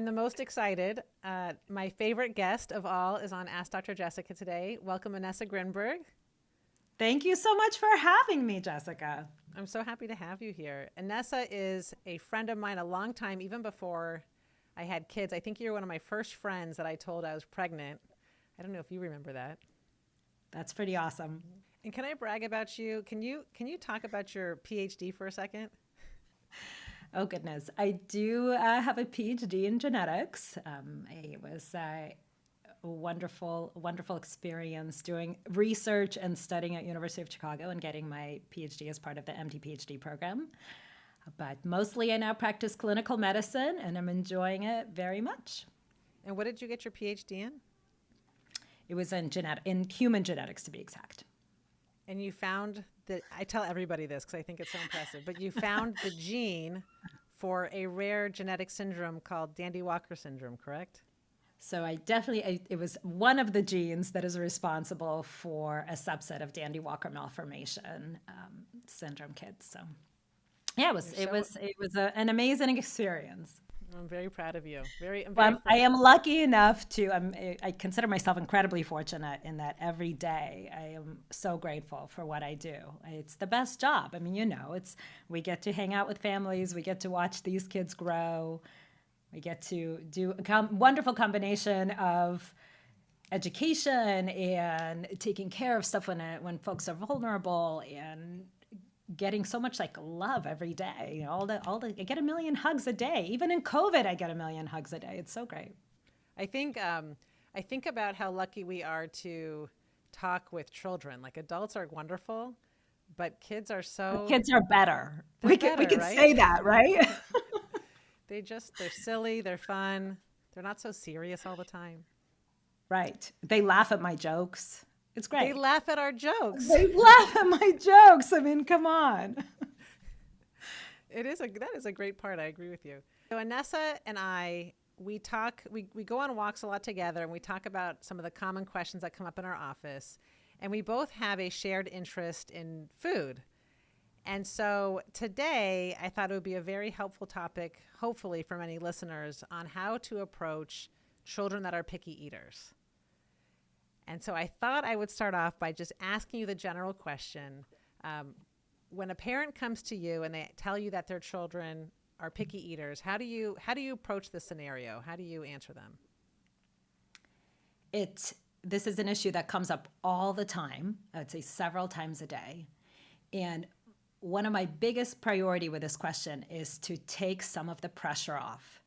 the most excited. My favorite guest of all is on Ask Dr. Jessica today. Welcome, Inessa Grinberg. Thank you so much for having me, Jessica. I'm so happy to have you here. Inessa is a friend of mine a long time, even before I had kids. I think you're one of my first friends that I told I was pregnant. I don't know if you remember that. That's pretty awesome. And can I brag about you? Can you talk about your PhD for a second? Oh, goodness. I do have a PhD in genetics. It was a wonderful experience doing research and studying at University of Chicago and getting my PhD as part of the MD-PhD program. But mostly I now practice clinical medicine, and I'm enjoying it very much. And what did you get your PhD in? It was in human genetics, to be exact. And you found that, I tell everybody this because I think it's so impressive, but you found the gene for a rare genetic syndrome called Dandy-Walker syndrome, correct? So it was one of the genes that is responsible for a subset of Dandy-Walker malformation syndrome kids. So yeah, it was an amazing experience. I'm very proud of you. I am lucky enough I consider myself incredibly fortunate in that every day I am so grateful for what I do. It's the best job. I mean, we get to hang out with families. We get to watch these kids grow. We get to do a wonderful combination of education and taking care of stuff when folks are vulnerable and getting so much love every day. I get a million hugs a day. Even in COVID, I get a million hugs a day. It's so great. I think about how lucky we are to talk with children. Like adults are wonderful, but kids are kids are better. We can right? say that, right? They're silly, they're fun. They're not so serious all the time. Right. They laugh at my jokes. It's great. They laugh at our jokes. They laugh at my jokes. I mean, come on. That is a great part. I agree with you. So Inessa and I, we go on walks a lot together, and we talk about some of the common questions that come up in our office. And we both have a shared interest in food. And so today, I thought it would be a very helpful topic, hopefully for many listeners, on how to approach children that are picky eaters. And so I thought I would start off by just asking you the general question. When a parent comes to you and they tell you that their children are picky eaters, how do you approach the scenario? How do you answer them? This is an issue that comes up all the time. I would say several times a day. And one of my biggest priority with this question is to take some of the pressure off,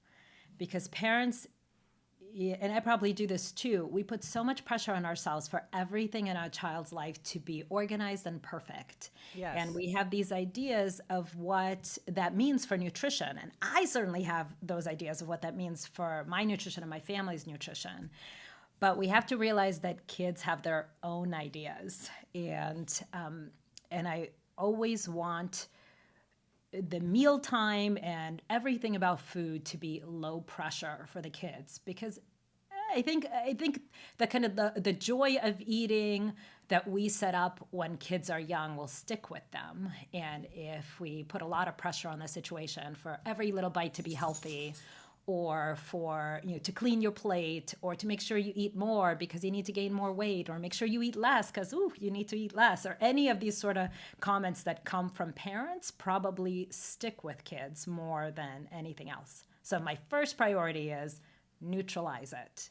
because parents, and I probably do this too, we put so much pressure on ourselves for everything in our child's life to be organized and perfect. Yes. And we have these ideas of what that means for nutrition. And I certainly have those ideas of what that means for my nutrition and my family's nutrition. But we have to realize that kids have their own ideas. And I always want the mealtime and everything about food to be low pressure for the kids, because I think the kind of the joy of eating that we set up when kids are young will stick with them. And if we put a lot of pressure on the situation for every little bite to be healthy, or for to clean your plate, or to make sure you eat more because you need to gain more weight, or make sure you eat less because you need to eat less, or any of these sort of comments that come from parents probably stick with kids more than anything else. So my first priority is neutralize it.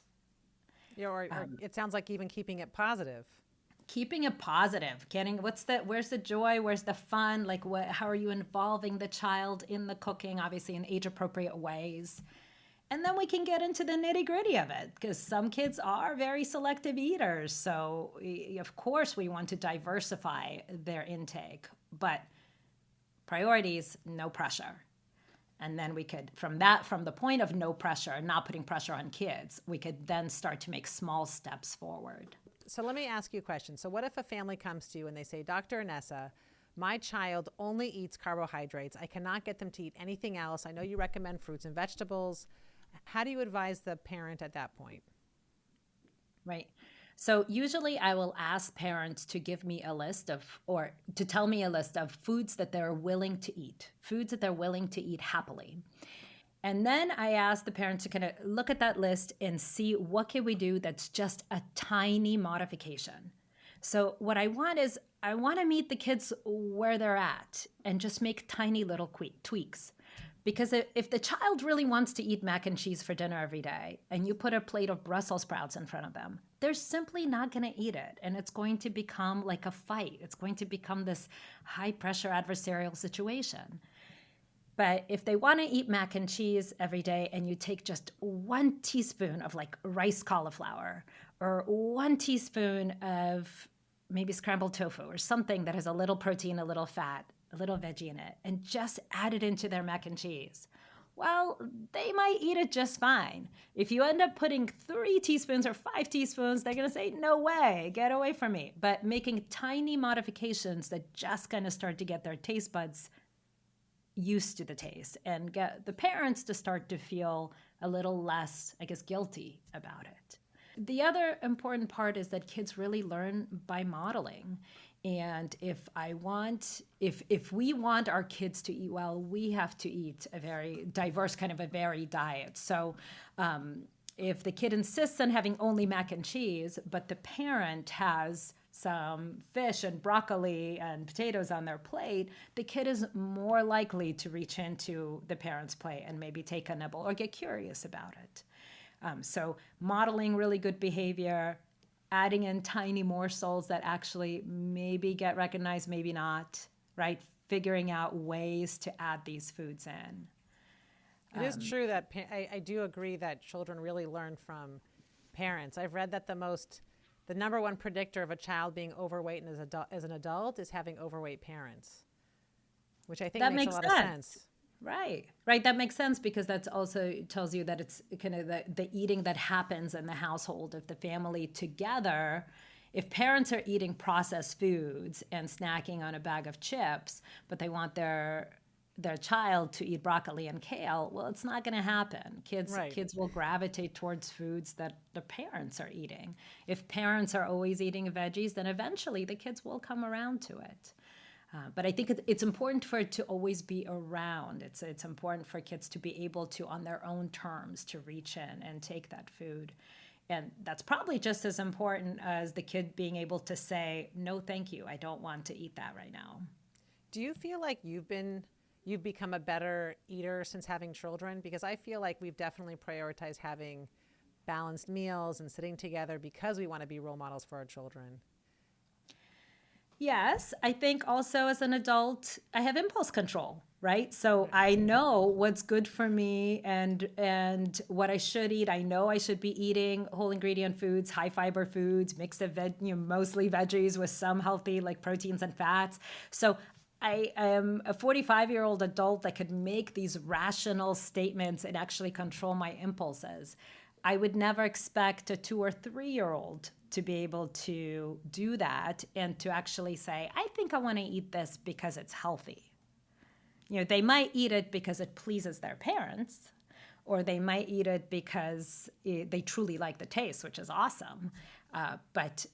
Or it sounds like even keeping it positive. Keeping it positive, where's the joy, where's the fun, how are you involving the child in the cooking, obviously in age appropriate ways. And then we can get into the nitty gritty of it, because some kids are very selective eaters. So of course we want to diversify their intake, but priorities, no pressure. And then we could, from the point of no pressure, not putting pressure on kids, we could then start to make small steps forward. So let me ask you a question. So what if a family comes to you and they say, Dr. Inessa, my child only eats carbohydrates. I cannot get them to eat anything else. I know you recommend fruits and vegetables. How do you advise the parent at that point? Right. So usually I will ask parents to give me a list or to tell me a list of foods that they're willing to eat happily. And then I asked the parents to kind of look at that list and see what can we do that's just a tiny modification. So what I want is I want to meet the kids where they're at and just make tiny little tweaks. Because if the child really wants to eat mac and cheese for dinner every day and you put a plate of Brussels sprouts in front of them, they're simply not going to eat it. And it's going to become like a fight. It's going to become this high pressure adversarial situation. But if they want to eat mac and cheese every day and you take just 1 teaspoon of like rice cauliflower or 1 teaspoon of maybe scrambled tofu or something that has a little protein, a little fat, a little veggie in it, and just add it into their mac and cheese, well, they might eat it just fine. If you end up putting 3 teaspoons or 5 teaspoons, they're going to say, no way, get away from me. But making tiny modifications that just kind of start to get their taste buds used to the taste and get the parents to start to feel a little less, I guess, guilty about it. The other important part is that kids really learn by modeling. And if we want our kids to eat well, we have to eat a very diverse kind of a varied diet. So if the kid insists on having only mac and cheese, but the parent has some fish and broccoli and potatoes on their plate, the kid is more likely to reach into the parent's plate and maybe take a nibble or get curious about it. So modeling really good behavior, adding in tiny morsels that actually maybe get recognized, maybe not, right? Figuring out ways to add these foods in. It is true that I do agree that children really learn from parents. I've read that the number one predictor of a child being overweight as an adult is having overweight parents, which I think makes a lot of sense. Right. That makes sense because that's also tells you that it's kind of the eating that happens in the household. If the family together, if parents are eating processed foods and snacking on a bag of chips, but they want their child to eat broccoli and kale, well, it's not going to happen. Kids will gravitate towards foods that the parents are eating. If parents are always eating veggies, then eventually the kids will come around to it. But I think it's important for it to always be around. It's important for kids to be able to, on their own terms, to reach in and take that food. And that's probably just as important as the kid being able to say, no, thank you, I don't want to eat that right now. Do you feel like you've become a better eater since having children? Because I feel like we've definitely prioritized having balanced meals and sitting together because we want to be role models for our children. Yes, I think also as an adult, I have impulse control, right? So I know what's good for me and what I should eat. I know I should be eating whole ingredient foods, high fiber foods, mix of mostly veggies with some healthy like proteins and fats. So I am a 45-year-old adult that could make these rational statements and actually control my impulses. I would never expect a 2 or 3-year-old to be able to do that and to actually say, I think I want to eat this because it's healthy. They might eat it because it pleases their parents, or they might eat it because they truly like the taste, which is awesome. But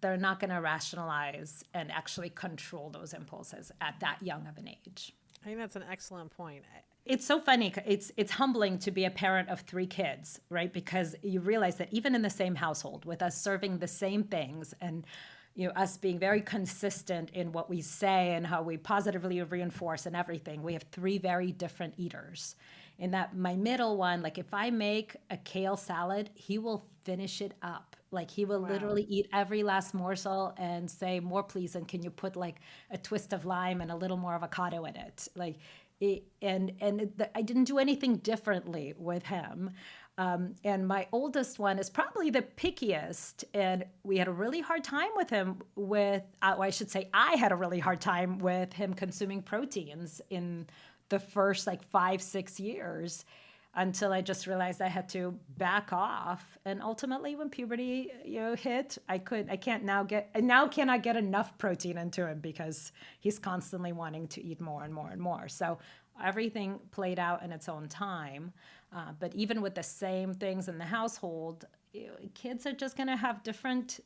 they're not going to rationalize and actually control those impulses at that young of an age. I think that's an excellent point. It's so funny. It's humbling to be a parent of 3 kids, right? Because you realize that even in the same household, with us serving the same things and us being very consistent in what we say and how we positively reinforce and everything, we have 3 very different eaters. In that my middle one, like if I make a kale salad, he will finish it up. Like he will literally eat every last morsel and say, more please, and can you put like a twist of lime and a little more avocado in it? I didn't do anything differently with him. And my oldest one is probably the pickiest, and we had a really hard time with him I should say I had a really hard time with him consuming proteins in the first like 5-6 years until I just realized I had to back off. And ultimately when puberty hit, I cannot get enough protein into him because he's constantly wanting to eat more and more and more. So everything played out in its own time. But even with the same things in the household, kids are just going to have different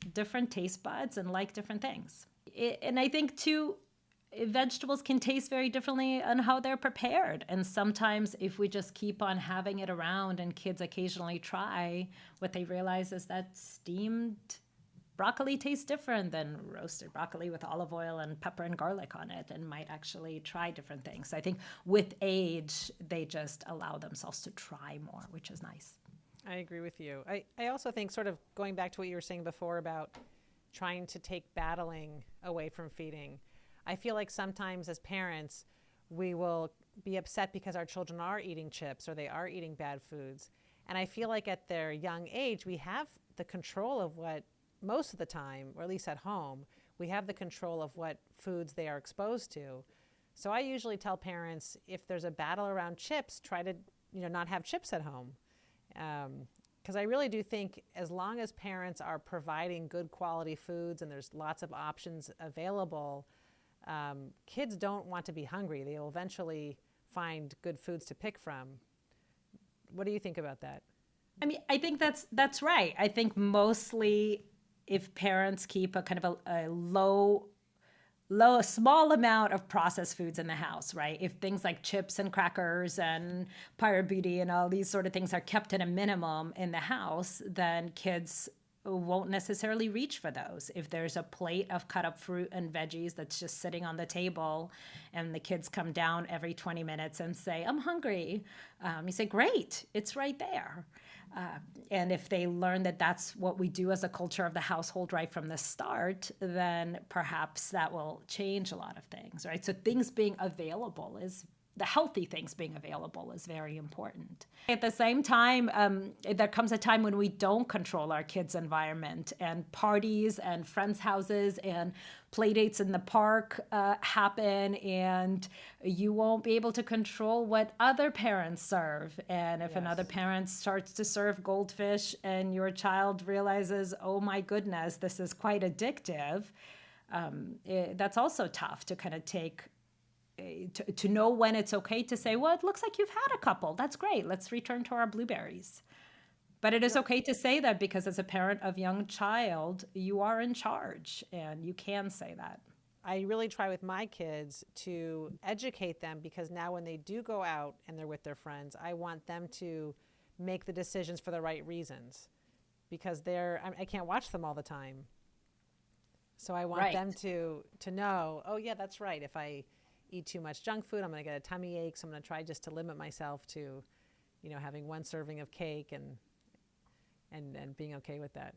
taste buds and like different things. And I think too, vegetables can taste very differently on how they're prepared. And sometimes if we just keep on having it around and kids occasionally try, what they realize is that steamed broccoli tastes different than roasted broccoli with olive oil and pepper and garlic on it, and might actually try different things. I think with age, they just allow themselves to try more, which is nice. I agree with you. I also think, sort of going back to what you were saying before about trying to take battling away from feeding, I feel like sometimes as parents, we will be upset because our children are eating chips or they are eating bad foods. And I feel like at their young age, we have the control of what, most of the time, or at least at home, we have the control of what foods they are exposed to. So I usually tell parents, if there's a battle around chips, try to not have chips at home. Because I really do think as long as parents are providing good quality foods and there's lots of options available, kids don't want to be hungry. They will eventually find good foods to pick from. What do you think about that? I mean, I think that's right. I think mostly if parents keep a kind of a small amount of processed foods in the house, right? If things like chips and crackers and Pirate Beauty and all these sort of things are kept at a minimum in the house, then kids won't necessarily reach for those. If there's a plate of cut up fruit and veggies that's just sitting on the table and the kids come down every 20 minutes and say, I'm hungry, you say, great, it's right there. And if they learn that that's what we do as a culture of the household right from the start, then perhaps that will change a lot of things, right? So things being available the healthy things being available is very important. At the same time, there comes a time when we don't control our kids' environment, and parties and friends' houses and play dates in the park happen, and you won't be able to control what other parents serve. And if another parent starts to serve goldfish and your child realizes, oh my goodness, this is quite addictive, that's also tough to kind of take to know when it's okay to say, well, it looks like you've had a couple. That's great. Let's return to our blueberries. But it is okay to say that, because as a parent of young child, you are in charge and you can say that. I really try with my kids to educate them, because now when they do go out and they're with their friends, I want them to make the decisions for the right reasons, because I can't watch them all the time. So I want them to know, oh yeah, that's right. If I eat too much junk food, I'm going to get a tummy ache. So I'm going to try just to limit myself to, having one serving of cake and being okay with that.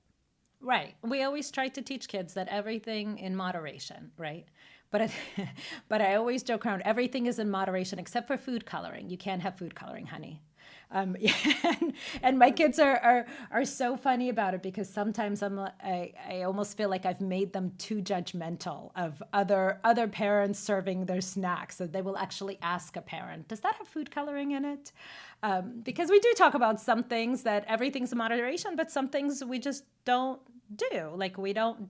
Right. We always try to teach kids that everything in moderation, right? But I always joke around, everything is in moderation except for food coloring. You can't have food coloring, honey. And my kids are so funny about it, because sometimes I almost feel like I've made them too judgmental of other parents serving their snacks. So they will actually ask a parent, does that have food coloring in it? Because we do talk about some things that everything's in moderation, but some things we just don't do. Like we don't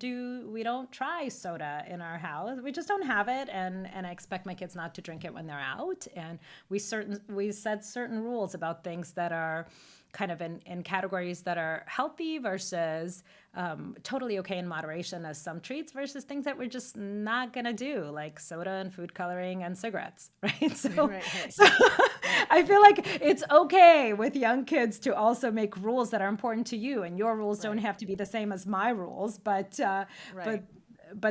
try soda in our house. We just don't have it, and I expect my kids not to drink it when they're out. And we set certain rules about things that are kind of in categories that are healthy versus totally okay in moderation as some treats, versus things that we're just not gonna do, like soda and food coloring and cigarettes, right? So I feel like it's okay with young kids to also make rules that are important to you, and your rules don't have to be the same as my rules, but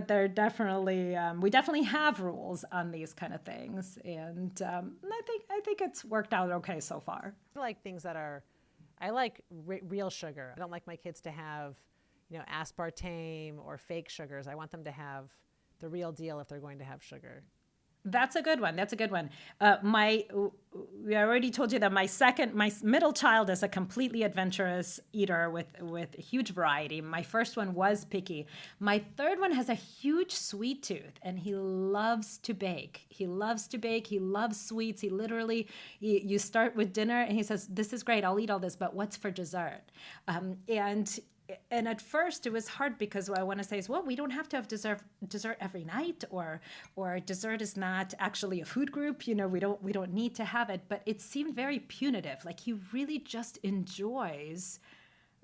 they're definitely we definitely have rules on these kind of things, and I think it's worked out okay so far. I like things that are, I like real sugar. I don't like my kids to have, aspartame or fake sugars. I want them to have the real deal if they're going to have sugar. That's a good one. We already told you that my middle child is a completely adventurous eater with a huge variety. My first one was picky. My third one has a huge sweet tooth, and he loves to bake. He loves sweets. You start with dinner and he says, this is great, I'll eat all this, but what's for dessert? And at first it was hard, because what I want to say is, well, we don't have to have dessert every night, or dessert is not actually a food group. We don't need to have it. But it seemed very punitive. Like he really just enjoys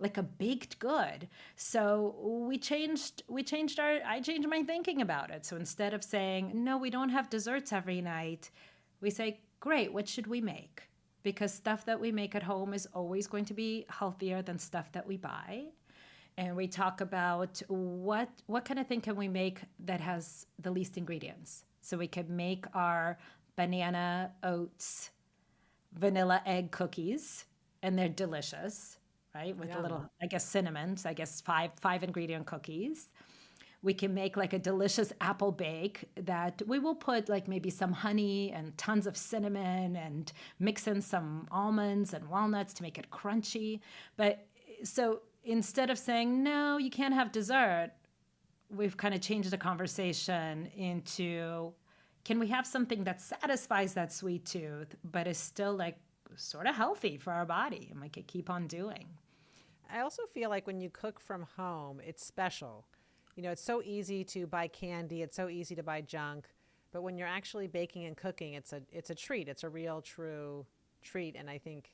like a baked good. So I changed my thinking about it. So instead of saying, no, we don't have desserts every night, we say, great, what should we make? Because stuff that we make at home is always going to be healthier than stuff that we buy. And we talk about what kind of thing can we make that has the least ingredients. So we could make our banana oats vanilla egg cookies, and they're delicious, right? With a little, I guess, cinnamon. So I guess five ingredient cookies. We can make like a delicious apple bake that we will put like maybe some honey and tons of cinnamon and mix in some almonds and walnuts to make it crunchy. But so instead of saying, no, you can't have dessert, we've kind of changed the conversation into, can we have something that satisfies that sweet tooth, but is still like sort of healthy for our body and we could keep on doing? I also feel like when you cook from home, it's special. You know, it's so easy to buy candy. It's so easy to buy junk. But when you're actually baking and cooking, it's a treat. It's a real, true treat. And I think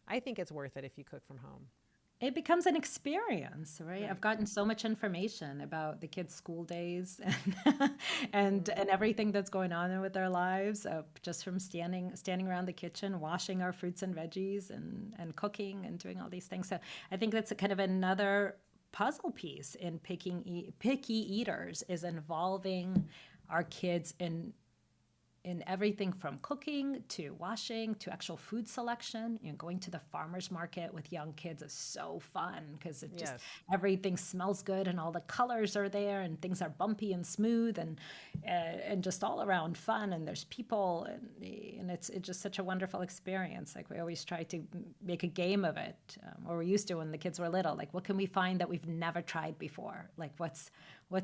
it's worth it if you cook from home. It becomes an experience, right? I've gotten so much information about the kids' school days and everything that's going on with their lives, just from standing around the kitchen, washing our fruits and veggies and cooking and doing all these things. So I think that's a kind of another puzzle piece in picky eaters, is involving our kids in everything from cooking to washing to actual food selection. You know, going to the farmer's market with young kids is so fun because it just, everything smells good and all the colors are there and things are bumpy and smooth and just all around fun, and there's people and it's just such a wonderful experience. Like we always try to make a game of it, or we used to when the kids were little. Like, what can we find that we've never tried before? Like what's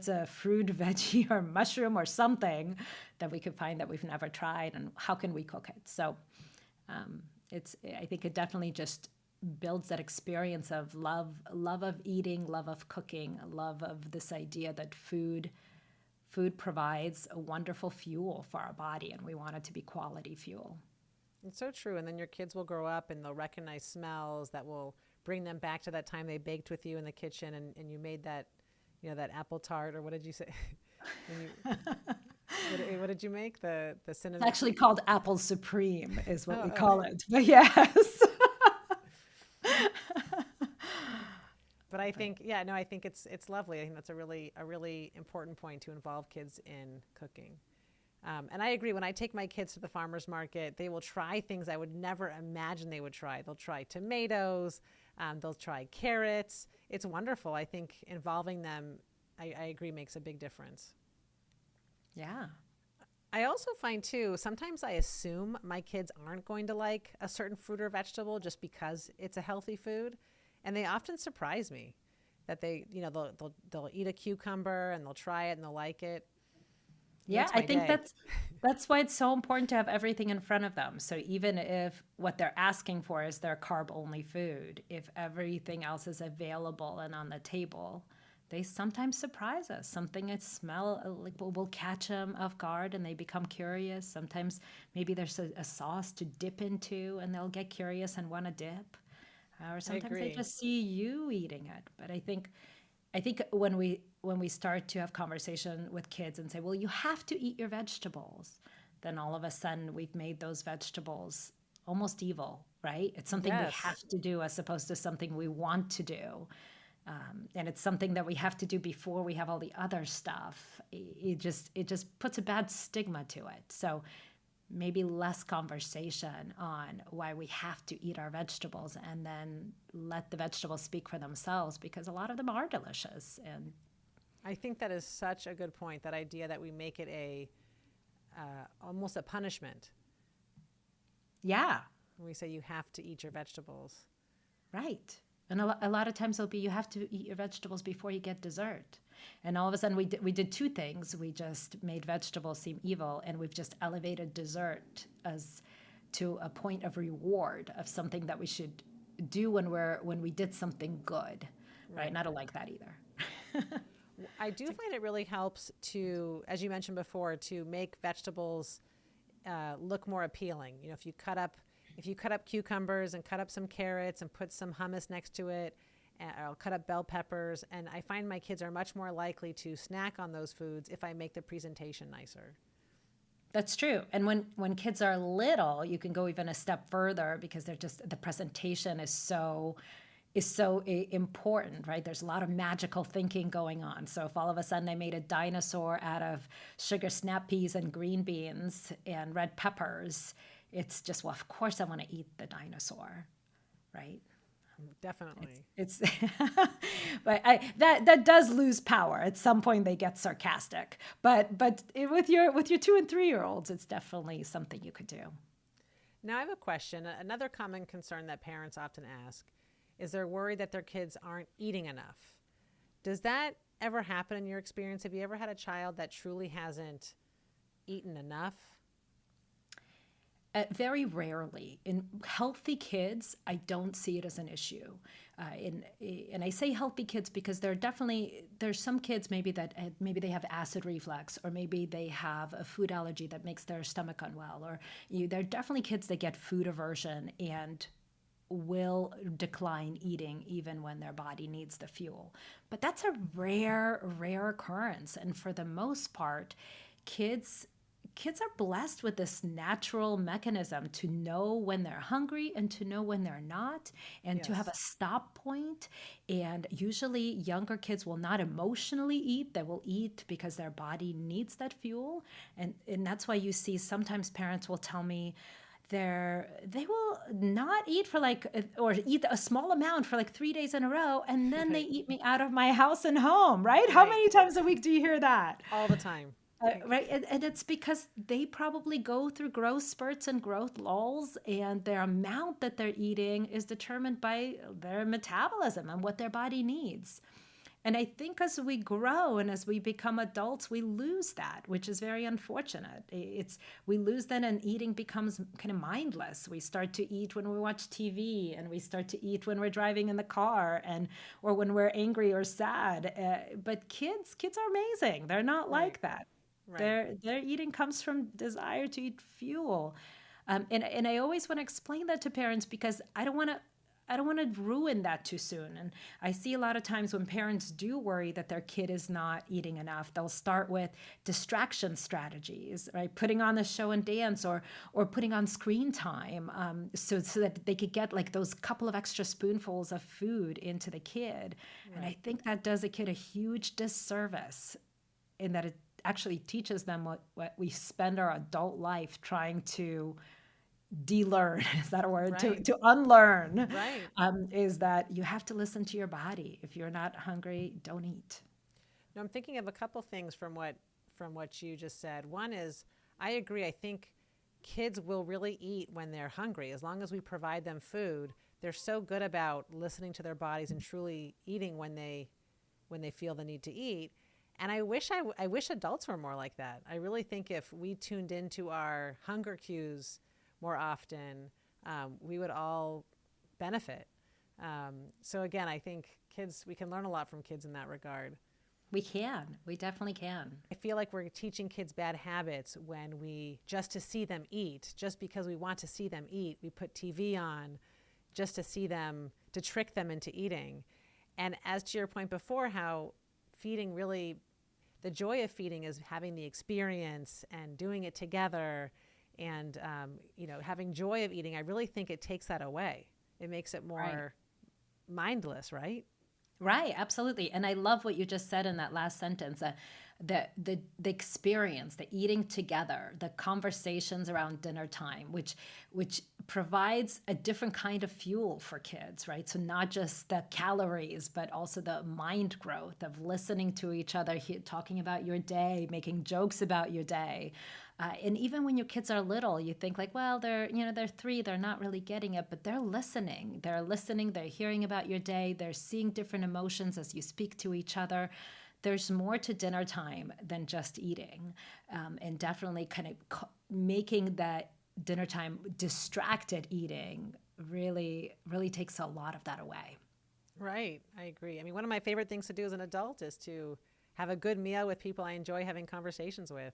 a fruit, veggie, or mushroom or something that we could find that we've never tried, and how can we cook it? So I think it definitely just builds that experience of love of eating, love of cooking, love of this idea that food provides a wonderful fuel for our body, and we want it to be quality fuel. It's so true. And then your kids will grow up and they'll recognize smells that will bring them back to that time they baked with you in the kitchen and you made that, you know, that apple tart, or what did you say? What did you make? The cinnamon? It's actually called apple supreme is what we call it. But yes. But I think, I think it's lovely. I think that's a really important point, to involve kids in cooking. And I agree. When I take my kids to the farmer's market, they will try things I would never imagine they would try. They'll try tomatoes. They'll try carrots. It's wonderful. I think involving them, I agree, makes a big difference. Yeah. I also find too, sometimes I assume my kids aren't going to like a certain fruit or vegetable just because it's a healthy food. And they often surprise me that they, you know, they'll eat a cucumber and they'll try it and they'll like it. Yeah, I think that's why it's so important to have everything in front of them. So even if what they're asking for is their carb-only food, if everything else is available and on the table, they sometimes surprise us. Something that smell like will catch them off guard and they become curious. Sometimes maybe there's a sauce to dip into and they'll get curious and want to dip. Or sometimes they just see you eating it. But I think when we start to have conversation with kids and say, well, you have to eat your vegetables, then all of a sudden we've made those vegetables almost evil, right? It's something we have to do as opposed to something we want to do. And it's something that we have to do before we have all the other stuff. It just puts a bad stigma to it. So maybe less conversation on why we have to eat our vegetables, and then let the vegetables speak for themselves, because a lot of them are delicious. And I think that is such a good point, that idea that we make it almost a punishment. Yeah. When we say you have to eat your vegetables. Right. And a lot of times it'll be, you have to eat your vegetables before you get dessert. And all of a sudden we did two things. We just made vegetables seem evil, and we've just elevated dessert as to a point of reward of something that we should do when we did something good, right? And I don't like that either. I do find it really helps to, as you mentioned before, to make vegetables look more appealing. You know, if you cut up cucumbers and cut up some carrots and put some hummus next to it, and I'll cut up bell peppers, and I find my kids are much more likely to snack on those foods if I make the presentation nicer. That's true. And when kids are little, you can go even a step further because they're just the presentation is so important, right? There's a lot of magical thinking going on. So if all of a sudden I made a dinosaur out of sugar snap peas and green beans and red peppers, it's just, well, of course I want to eat the dinosaur, right? Definitely. It's but that does lose power. At some point they get sarcastic. But with your 2 and 3 year olds, it's definitely something you could do. Now I have a question. Another common concern that parents often ask is they're worried that their kids aren't eating enough. Does that ever happen in your experience? Have you ever had a child that truly hasn't eaten enough? Very rarely. In healthy kids, I don't see it as an issue. And I say healthy kids because there's some kids maybe that maybe they have acid reflux, or maybe they have a food allergy that makes their stomach unwell, or there are definitely kids that get food aversion and will decline eating even when their body needs the fuel. But that's a rare occurrence. And for the most part, kids are blessed with this natural mechanism to know when they're hungry and to know when they're not, and to have a stop point. And usually younger kids will not emotionally eat. They will eat because their body needs that fuel. And that's why you see sometimes parents will tell me they will not eat for or eat a small amount for 3 days in a row, and then they eat me out of my house and home, right? How many times a week do you hear that? All the time. Right. And it's because they probably go through growth spurts and growth lulls, and their amount that they're eating is determined by their metabolism and what their body needs. And I think as we grow and as we become adults, we lose that, which is very unfortunate. We lose that, and eating becomes kind of mindless. We start to eat when we watch TV, and we start to eat when we're driving in the car, or when we're angry or sad. But kids are amazing. They're not like that. Right. Their eating comes from desire to eat fuel. And I always want to explain that to parents because I don't want to ruin that too soon. And I see a lot of times when parents do worry that their kid is not eating enough, they'll start with distraction strategies, right? Putting on the show and dance, or putting on screen time, so that they could get those couple of extra spoonfuls of food into the kid. Right. And I think that does a kid a huge disservice in that it actually teaches them what we spend our adult life trying to de-learn. Is that a word? Right. To unlearn. Right. Is that you have to listen to your body. If you're not hungry, don't eat. Now, I'm thinking of a couple things from what you just said. One is, I agree. I think kids will really eat when they're hungry. As long as we provide them food, they're so good about listening to their bodies and truly eating when they feel the need to eat. And I wish adults were more like that. I really think if we tuned into our hunger cues more often, we would all benefit. So again, I think we can learn a lot from kids in that regard. We definitely can. I feel like we're teaching kids bad habits when just to see them eat, just because we want to see them eat, we put TV on just to trick them into eating. And as to your point before, how feeding really, the joy of feeding is having the experience and doing it together and, having joy of eating. I really think it takes that away. It makes it more mindless, right? Right, absolutely. And I love what you just said in that last sentence, the experience, the eating together, the conversations around dinner time, which provides a different kind of fuel for kids, right? So not just the calories, but also the mind growth of listening to each other, talking about your day, making jokes about your day. And even when your kids are little, you think well, they're 3, they're not really getting it, but they're listening. They're hearing about your day. They're seeing different emotions as you speak to each other. There's more to dinner time than just eating. And definitely kind of making that dinner time distracted eating really, really takes a lot of that away. Right. I agree. I mean, one of my favorite things to do as an adult is to have a good meal with people I enjoy having conversations with.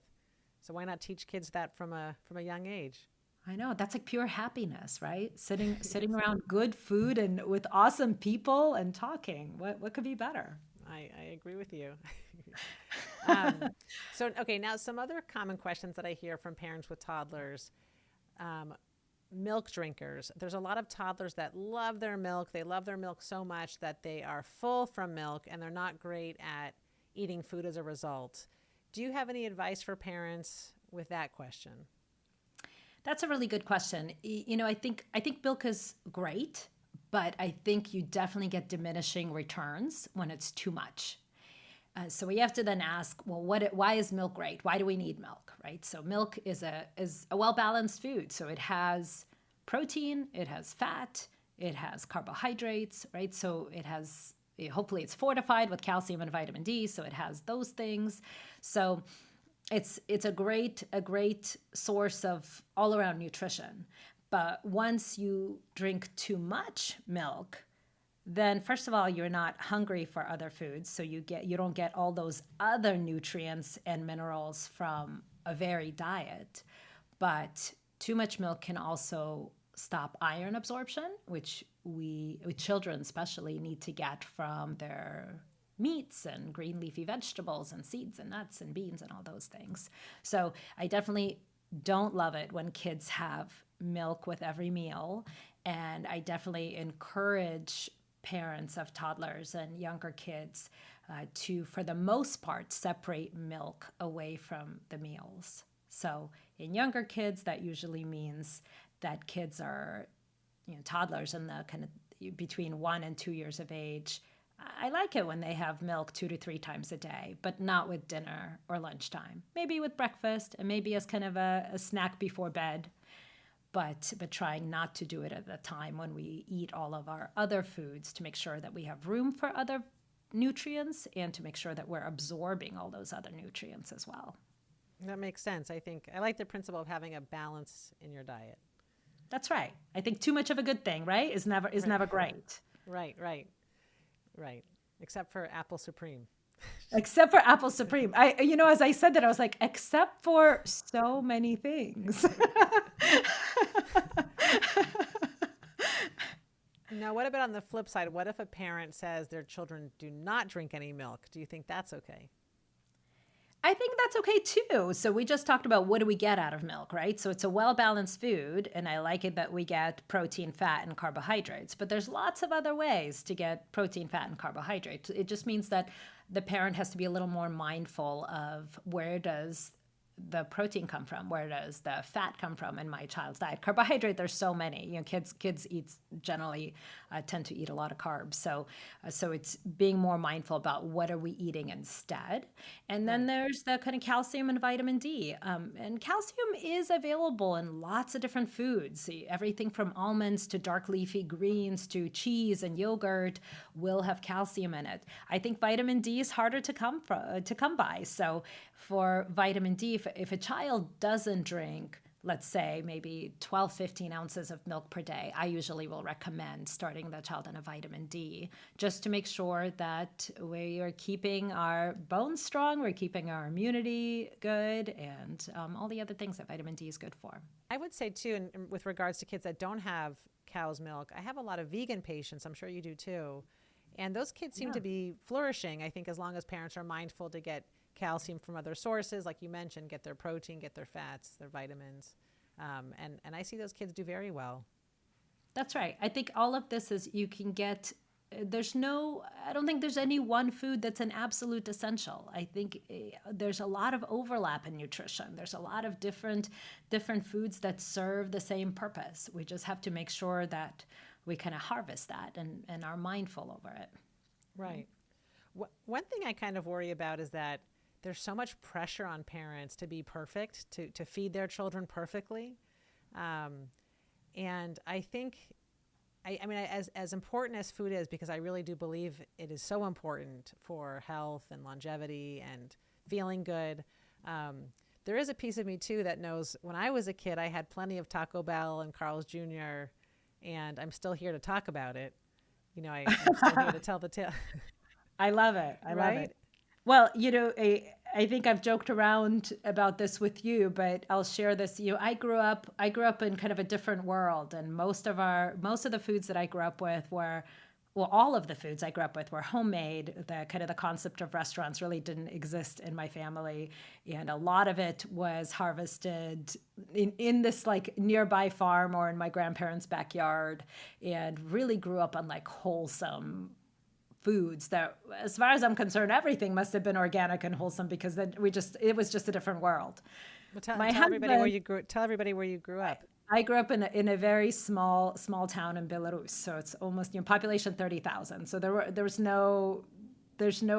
So why not teach kids that from a young age? I know that's like pure happiness, right? Sitting around good food and with awesome people and talking. What could be better? I agree with you. um, so, okay, now some other common questions that I hear from parents with toddlers. Um, Milk drinkers. There's a lot of toddlers that love their milk. They love their milk so much that they are full from milk and they're not great at eating food as a result. Do you have any advice for parents with that question? That's a really good question. I think milk is great, but I think you definitely get diminishing returns when it's too much. So we have to then ask, well, why is milk great? Why do we need milk, right? So milk is a well balanced food. So it has protein, it has fat, it has carbohydrates, right? So it has hopefully it's fortified with calcium and vitamin D, so it has those things. So it's a great source of all around nutrition. But once you drink too much milk, then first of all you're not hungry for other foods, so you don't get all those other nutrients and minerals from a varied diet. But too much milk can also stop iron absorption, which we with children especially need to get from their meats and green leafy vegetables and seeds and nuts and beans and all those things. So I definitely don't love it when kids have milk with every meal. And I definitely encourage parents of toddlers and younger kids to, for the most part, separate milk away from the meals. So in younger kids, that usually means that kids are, toddlers in the kind of between 1 and 2 years of age. I like it when they have milk 2 to 3 times a day, but not with dinner or lunchtime. Maybe with breakfast and maybe as kind of a snack before bed, but trying not to do it at a time when we eat all of our other foods, to make sure that we have room for other nutrients and to make sure that we're absorbing all those other nutrients as well. That makes sense. I think I like the principle of having a balance in your diet. That's right. I think too much of a good thing, right, is never great. Right, right, right. Except for apple supreme. Except for Apple Supreme. As I said that, I was like, except for so many things. Now, what about on the flip side? What if a parent says their children do not drink any milk? Do you think that's okay? I think that's okay too. So we just talked about what do we get out of milk, right? So it's a well-balanced food, and I like it that we get protein, fat, and carbohydrates. But there's lots of other ways to get protein, fat, and carbohydrates. It just means that the parent has to be a little more mindful of where does the protein come from? Where does the fat come from in my child's diet? Carbohydrate, there's so many. Kids eat generally tend to eat a lot of carbs. So it's being more mindful about what are we eating instead. And then Right. there's the kind of calcium and vitamin D. And calcium is available in lots of different foods. Everything from almonds to dark leafy greens to cheese and yogurt will have calcium in it. I think vitamin D is harder to come by. So for vitamin D, if a child doesn't drink, let's say maybe 12, 15 ounces of milk per day, I usually will recommend starting the child on a vitamin D just to make sure that we are keeping our bones strong, we're keeping our immunity good, and all the other things that vitamin D is good for. I would say too, with regards to kids that don't have cow's milk, I have a lot of vegan patients. I'm sure you do too. And those kids seem Yeah. to be flourishing, I think, as long as parents are mindful to get calcium from other sources, like you mentioned, get their protein, get their fats, their vitamins. And I see those kids do very well. That's right. I think all of this is you can get. I don't think there's any one food that's an absolute essential. I think there's a lot of overlap in nutrition. There's a lot of different foods that serve the same purpose. We just have to make sure that we kind of harvest that and are mindful over it. Right. One thing I kind of worry about is that there's so much pressure on parents to be perfect, to feed their children perfectly. And I think, I mean, as important as food is, because I really do believe it is so important for health and longevity and feeling good, there is a piece of me too that knows when I was a kid, I had plenty of Taco Bell and Carl's Jr., and I'm still here to talk about it. I'm still here to tell the tale. I love it. I love Right? it. Well, I think I've joked around about this with you, but I'll share this. I grew up in kind of a different world, and most of the foods that I grew up with were, well, all of the foods I grew up with were homemade. The concept of restaurants really didn't exist in my family, and a lot of it was harvested in this like nearby farm or in my grandparents' backyard, and really grew up on like wholesome foods that, as far as I'm concerned, everything must have been organic and wholesome, because then it was just a different world. Well, My tell everybody where husband, you grew. Tell everybody where you grew up. I grew up in a very small town in Belarus, so it's almost, population 30,000. So there's no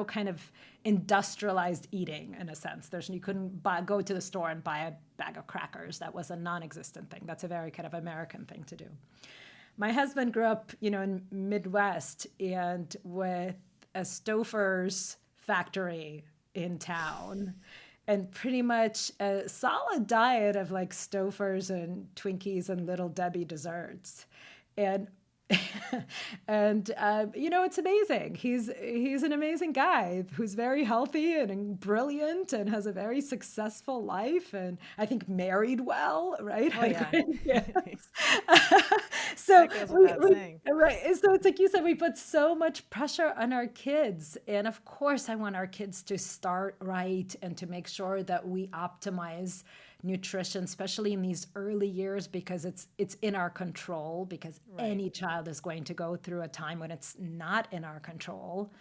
kind of industrialized eating in a sense. You couldn't go to the store and buy a bag of crackers. That was a non-existent thing. That's a very kind of American thing to do. My husband grew up, in Midwest, and with a Stouffer's factory in town, and pretty much a solid diet of like Stouffer's and Twinkies and Little Debbie desserts. And it's amazing. He's an amazing guy who's very healthy and brilliant and has a very successful life, and I think married well, right? Oh yeah, Yeah. So that goes without saying. right. So it's like you said, we put so much pressure on our kids, and of course, I want our kids to start right and to make sure that we optimize nutrition, especially in these early years, because it's in our control, because any child is going to go through a time when it's not in our control.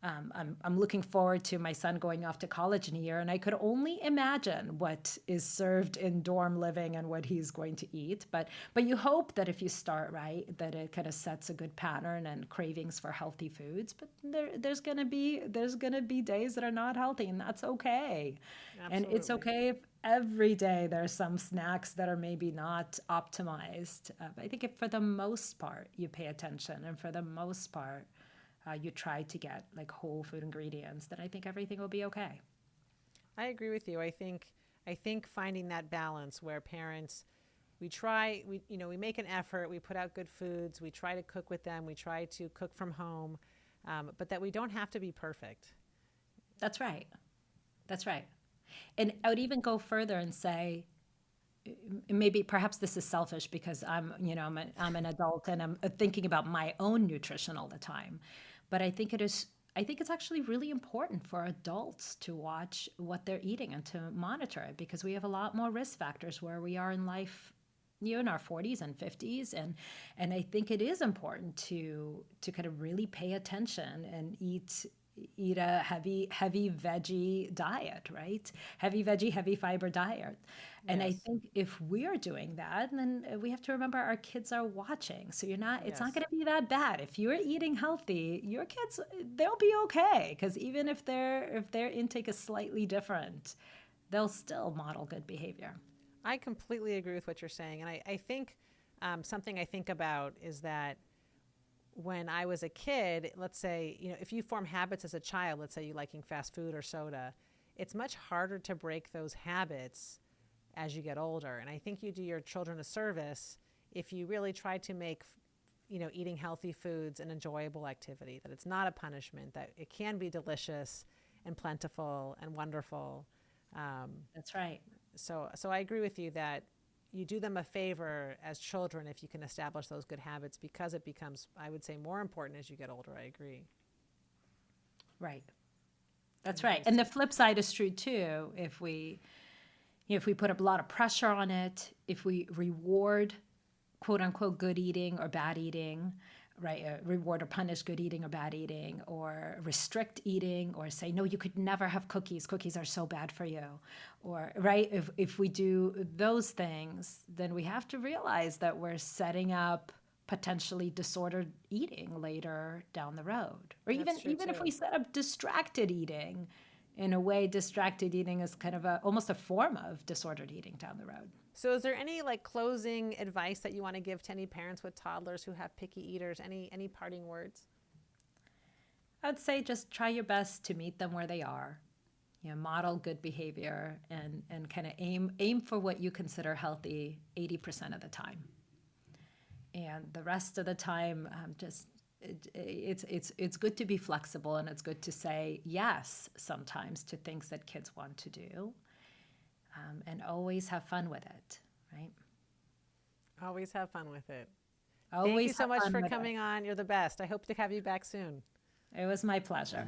I'm looking forward to my son going off to college in a year, and I could only imagine what is served in dorm living and what he's going to eat. But you hope that if you start right, that it kind of sets a good pattern and cravings for healthy foods. But there's gonna be days that are not healthy, and that's okay. And it's Absolutely. okay if every day there's some snacks that are maybe not optimized. I think if for the most part you pay attention, and for the most part you try to get like whole food ingredients, then I think everything will be okay. I agree with you. I think finding that balance where parents, we make an effort, we put out good foods, we try to cook with them, we try to cook from home, but that we don't have to be perfect. That's right. That's right. And I would even go further and say, maybe perhaps this is selfish because I'm an adult and I'm thinking about my own nutrition all the time. But I think it's actually really important for adults to watch what they're eating and to monitor it, because we have a lot more risk factors where we are in life, in our 40s and 50s, and I think it is important to kind of really pay attention and eat a heavy veggie diet, right? Heavy veggie, heavy fiber diet. And I Yes. think if we're doing that, then we have to remember our kids are watching. So it's not Yes. going to be that bad. If you're eating healthy, your kids, they'll be okay, because even if their intake is slightly different, they'll still model good behavior. I completely agree with what you're saying. And I think something I think about is that when I was a kid, let's say, if you form habits as a child, let's say you liking fast food or soda, it's much harder to break those habits as you get older. And I think you do your children a service if you really try to make, eating healthy foods an enjoyable activity, that it's not a punishment, that it can be delicious and plentiful and wonderful. Um, That's right. so I agree with you that you do them a favor as children if you can establish those good habits, because it becomes, I would say, more important as you get older. I agree. Right. That's Any right. advice And to the flip side is true too. If we put a lot of pressure on it, if we reward quote unquote good eating or bad eating, right? Reward or punish good eating or bad eating, or restrict eating, or say, no, you could never have cookies. Cookies are so bad for you. Or, right? If we do those things, then we have to realize that we're setting up potentially disordered eating later down the road. Or That's true even if too. we set up distracted eating, in a way, distracted eating is kind of almost a form of disordered eating down the road. So is there any like closing advice that you want to give to any parents with toddlers who have picky eaters? Any parting words? I'd say just try your best to meet them where they are. Model good behavior, and kind of aim for what you consider healthy 80% of the time. And the rest of the time, just it's good to be flexible, and it's good to say yes sometimes to things that kids want to do, and always have fun with it, right? Always have fun with it. Always Thank you so have much fun for with it. coming on. You're the best. I hope to have you back soon. It was my pleasure.